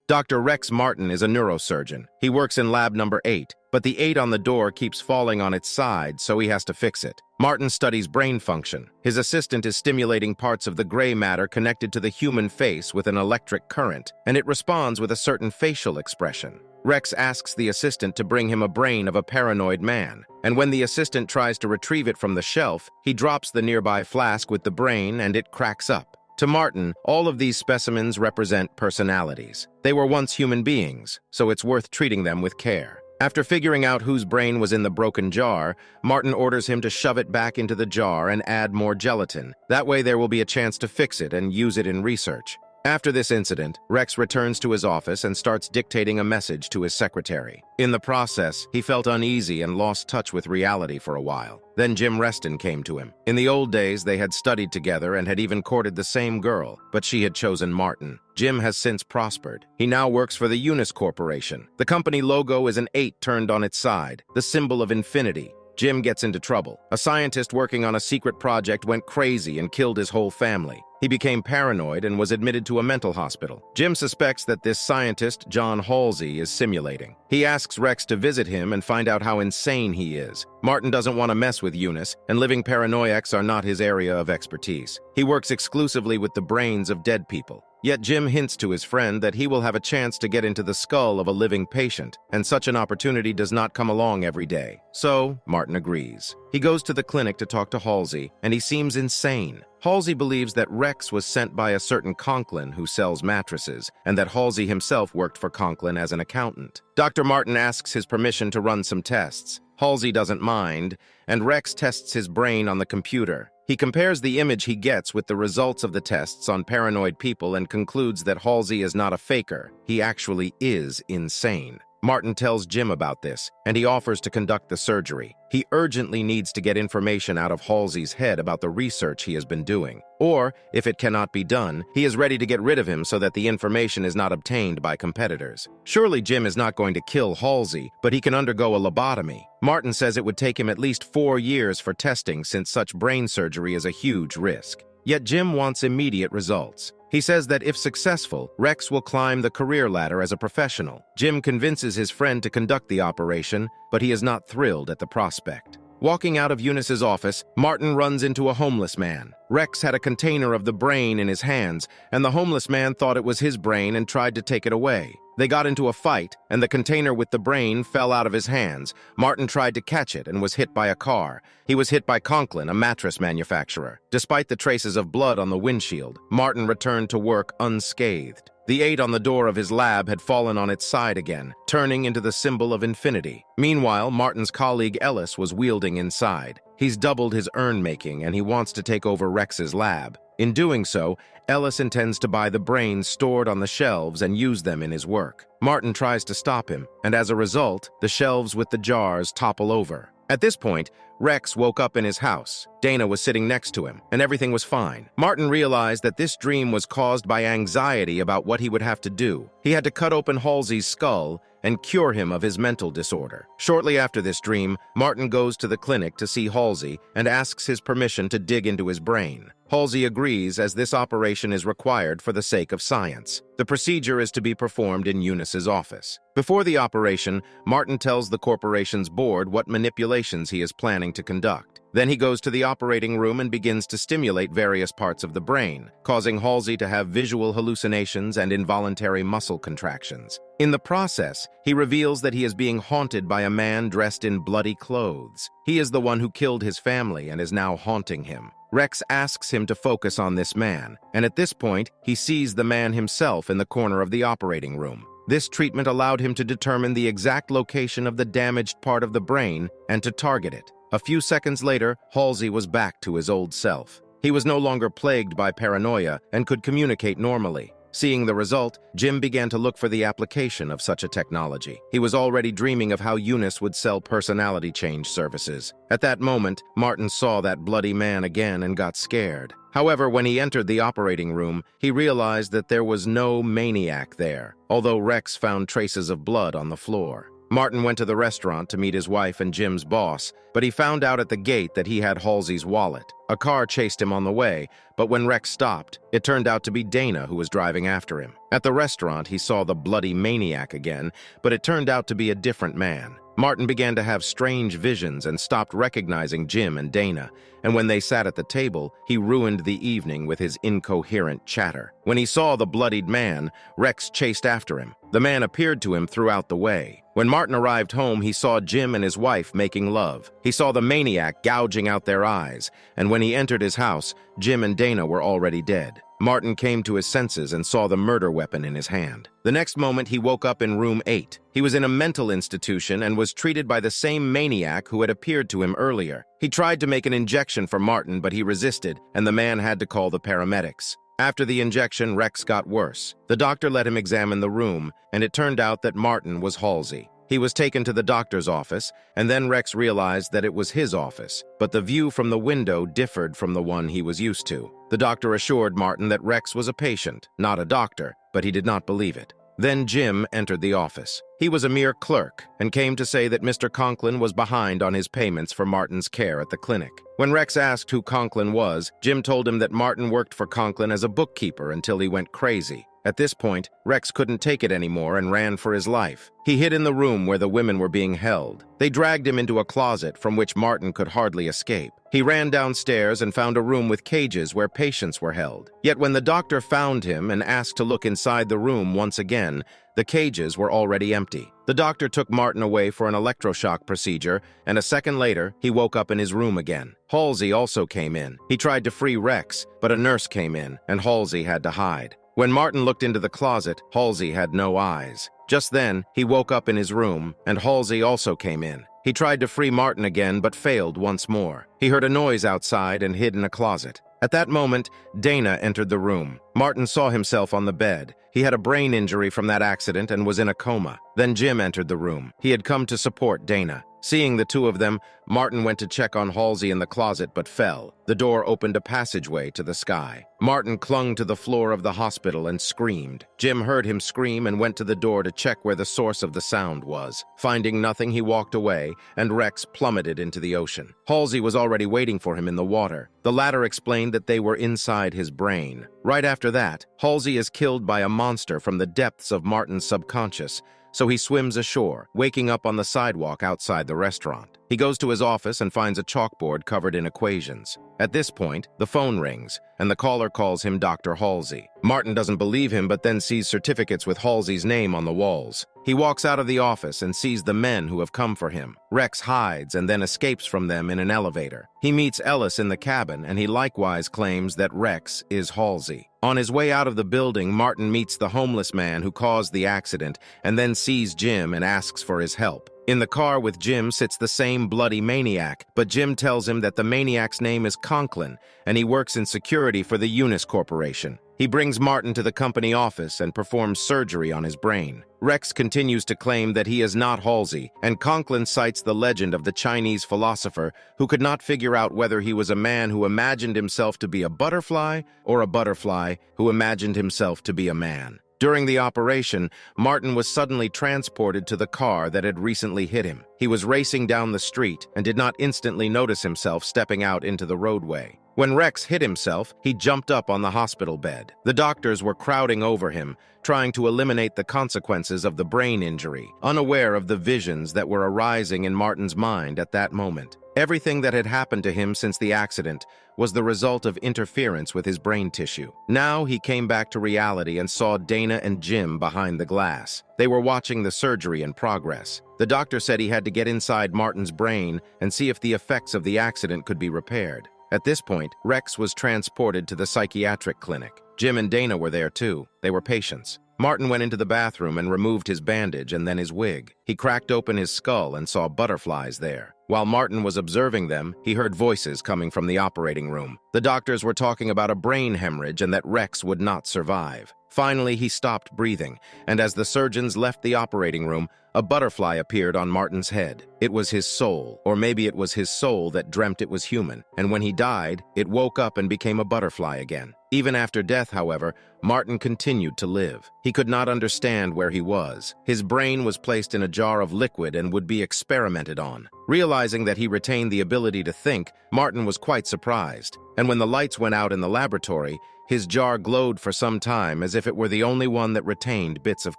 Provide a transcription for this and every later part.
Dr. Rex Martin is a neurosurgeon. He works in lab number 8, but the 8 on the door keeps falling on its side, so he has to fix it. Martin studies brain function. His assistant is stimulating parts of the gray matter connected to the human face with an electric current, and it responds with a certain facial expression. Rex asks the assistant to bring him a brain of a paranoid man, and when the assistant tries to retrieve it from the shelf, he drops the nearby flask with the brain and it cracks up. To Martin, all of these specimens represent personalities. They were once human beings, so it's worth treating them with care. After figuring out whose brain was in the broken jar, Martin orders him to shove it back into the jar and add more gelatin. That way there will be a chance to fix it and use it in research. After this incident, Rex returns to his office and starts dictating a message to his secretary. In the process, he felt uneasy and lost touch with reality for a while. Then Jim Reston came to him. In the old days, they had studied together and had even courted the same girl, but she had chosen Martin. Jim has since prospered. He now works for the Unis Corporation. The company logo is an 8 turned on its side, the symbol of infinity. Jim gets into trouble. A scientist working on a secret project went crazy and killed his whole family. He became paranoid and was admitted to a mental hospital. Jim suspects that this scientist, John Halsey, is simulating. He asks Rex to visit him and find out how insane he is. Martin doesn't want to mess with Eunice, and living paranoiacs are not his area of expertise. He works exclusively with the brains of dead people. Yet Jim hints to his friend that he will have a chance to get into the skull of a living patient, and such an opportunity does not come along every day. So, Martin agrees. He goes to the clinic to talk to Halsey, and he seems insane. Halsey believes that Rex was sent by a certain Conklin who sells mattresses, and that Halsey himself worked for Conklin as an accountant. Dr. Martin asks his permission to run some tests. Halsey doesn't mind, and Rex tests his brain on the computer. He compares the image he gets with the results of the tests on paranoid people and concludes that Halsey is not a faker. He actually is insane. Martin tells Jim about this, and he offers to conduct the surgery. He urgently needs to get information out of Halsey's head about the research he has been doing. Or, if it cannot be done, he is ready to get rid of him so that the information is not obtained by competitors. Surely Jim is not going to kill Halsey, but he can undergo a lobotomy. Martin says it would take him at least 4 years for testing since such brain surgery is a huge risk. Yet Jim wants immediate results. He says that if successful, Rex will climb the career ladder as a professional. Jim convinces his friend to conduct the operation, but he is not thrilled at the prospect. Walking out of Eunice's office, Martin runs into a homeless man. Rex had a container of the brain in his hands, and the homeless man thought it was his brain and tried to take it away. They got into a fight, and the container with the brain fell out of his hands. Martin tried to catch it and was hit by a car. He was hit by Conklin, a mattress manufacturer. Despite the traces of blood on the windshield, Martin returned to work unscathed. The 8 on the door of his lab had fallen on its side again, turning into the symbol of infinity. Meanwhile, Martin's colleague Ellis was wielding inside. He's doubled his urn-making, and he wants to take over Rex's lab. In doing so, Ellis intends to buy the brains stored on the shelves and use them in his work. Martin tries to stop him, and as a result, the shelves with the jars topple over. At this point, Rex woke up in his house. Dana was sitting next to him, and everything was fine. Martin realized that this dream was caused by anxiety about what he would have to do. He had to cut open Halsey's skull and cure him of his mental disorder. Shortly after this dream, Martin goes to the clinic to see Halsey and asks his permission to dig into his brain. Halsey agrees as this operation is required for the sake of science. The procedure is to be performed in Eunice's office. Before the operation, Martin tells the corporation's board what manipulations he is planning to conduct. Then he goes to the operating room and begins to stimulate various parts of the brain, causing Halsey to have visual hallucinations and involuntary muscle contractions. In the process, he reveals that he is being haunted by a man dressed in bloody clothes. He is the one who killed his family and is now haunting him. Rex asks him to focus on this man, and at this point, he sees the man himself in the corner of the operating room. This treatment allowed him to determine the exact location of the damaged part of the brain and to target it. A few seconds later, Halsey was back to his old self. He was no longer plagued by paranoia and could communicate normally. Seeing the result, Jim began to look for the application of such a technology. He was already dreaming of how Eunice would sell personality change services. At that moment, Martin saw that bloody man again and got scared. However, when he entered the operating room, he realized that there was no maniac there, although Rex found traces of blood on the floor. Martin went to the restaurant to meet his wife and Jim's boss, but he found out at the gate that he had Halsey's wallet. A car chased him on the way, but when Rex stopped, it turned out to be Dana who was driving after him. At the restaurant, he saw the bloody maniac again, but it turned out to be a different man. Martin began to have strange visions and stopped recognizing Jim and Dana, and when they sat at the table, he ruined the evening with his incoherent chatter. When he saw the bloodied man, Rex chased after him. The man appeared to him throughout the way. When Martin arrived home, he saw Jim and his wife making love. He saw the maniac gouging out their eyes, and when he entered his house, Jim and Dana were already dead. Martin came to his senses and saw the murder weapon in his hand. The next moment, he woke up in room 8. He was in a mental institution and was treated by the same maniac who had appeared to him earlier. He tried to make an injection for Martin, but he resisted, and the man had to call the paramedics. After the injection, Rex got worse. The doctor let him examine the room, and it turned out that Martin was Halsey. He was taken to the doctor's office, and then Rex realized that it was his office, but the view from the window differed from the one he was used to. The doctor assured Martin that Rex was a patient, not a doctor, but he did not believe it. Then Jim entered the office. He was a mere clerk and came to say that Mr. Conklin was behind on his payments for Martin's care at the clinic. When Rex asked who Conklin was, Jim told him that Martin worked for Conklin as a bookkeeper until he went crazy. At this point, Rex couldn't take it anymore and ran for his life. He hid in the room where the women were being held. They dragged him into a closet from which Martin could hardly escape. He ran downstairs and found a room with cages where patients were held. Yet when the doctor found him and asked to look inside the room once again, the cages were already empty. The doctor took Martin away for an electroshock procedure, and a second later, he woke up in his room again. Halsey also came in. He tried to free Rex, but a nurse came in, and Halsey had to hide. When Martin looked into the closet, Halsey had no eyes. Just then, he woke up in his room, and Halsey also came in. He tried to free Martin again, but failed once more. He heard a noise outside and hid in a closet. At that moment, Dana entered the room. Martin saw himself on the bed. He had a brain injury from that accident and was in a coma. Then Jim entered the room. He had come to support Dana. Seeing the two of them, Martin went to check on Halsey in the closet but fell. The door opened a passageway to the sky. Martin clung to the floor of the hospital and screamed. Jim heard him scream and went to the door to check where the source of the sound was. Finding nothing, he walked away, and Rex plummeted into the ocean. Halsey was already waiting for him in the water. The latter explained that they were inside his brain. Right after that, Halsey is killed by a monster from the depths of Martin's subconscious, so he swims ashore, waking up on the sidewalk outside the restaurant. He goes to his office and finds a chalkboard covered in equations. At this point, the phone rings, and the caller calls him Dr. Halsey. Martin doesn't believe him, but then sees certificates with Halsey's name on the walls. He walks out of the office and sees the men who have come for him. Rex hides and then escapes from them in an elevator. He meets Ellis in the cabin, and he likewise claims that Rex is Halsey. On his way out of the building, Martin meets the homeless man who caused the accident and then sees Jim and asks for his help. In the car with Jim sits the same bloody maniac, but Jim tells him that the maniac's name is Conklin, and he works in security for the Unis Corporation. He brings Martin to the company office and performs surgery on his brain. Rex continues to claim that he is not Halsey, and Conklin cites the legend of the Chinese philosopher who could not figure out whether he was a man who imagined himself to be a butterfly or a butterfly who imagined himself to be a man. During the operation, Martin was suddenly transported to the car that had recently hit him. He was racing down the street and did not instantly notice himself stepping out into the roadway. When Rex hit himself, he jumped up on the hospital bed. The doctors were crowding over him, trying to eliminate the consequences of the brain injury, unaware of the visions that were arising in Martin's mind at that moment. Everything that had happened to him since the accident was the result of interference with his brain tissue. Now he came back to reality and saw Dana and Jim behind the glass. They were watching the surgery in progress. The doctor said he had to get inside Martin's brain and see if the effects of the accident could be repaired. At this point, Rex was transported to the psychiatric clinic. Jim and Dana were there too. They were patients. Martin went into the bathroom and removed his bandage and then his wig. He cracked open his skull and saw butterflies there. While Martin was observing them, he heard voices coming from the operating room. The doctors were talking about a brain hemorrhage and that Rex would not survive. Finally, he stopped breathing, and as the surgeons left the operating room, a butterfly appeared on Martin's head. It was his soul, or maybe it was his soul that dreamt it was human, and when he died, it woke up and became a butterfly again. Even after death, however, Martin continued to live. He could not understand where he was. His brain was placed in a jar of liquid and would be experimented on. Realizing that he retained the ability to think, Martin was quite surprised. And when the lights went out in the laboratory, his jar glowed for some time as if it were the only one that retained bits of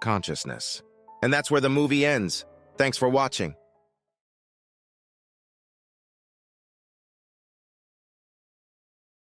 consciousness. And that's where the movie ends. Thanks for watching.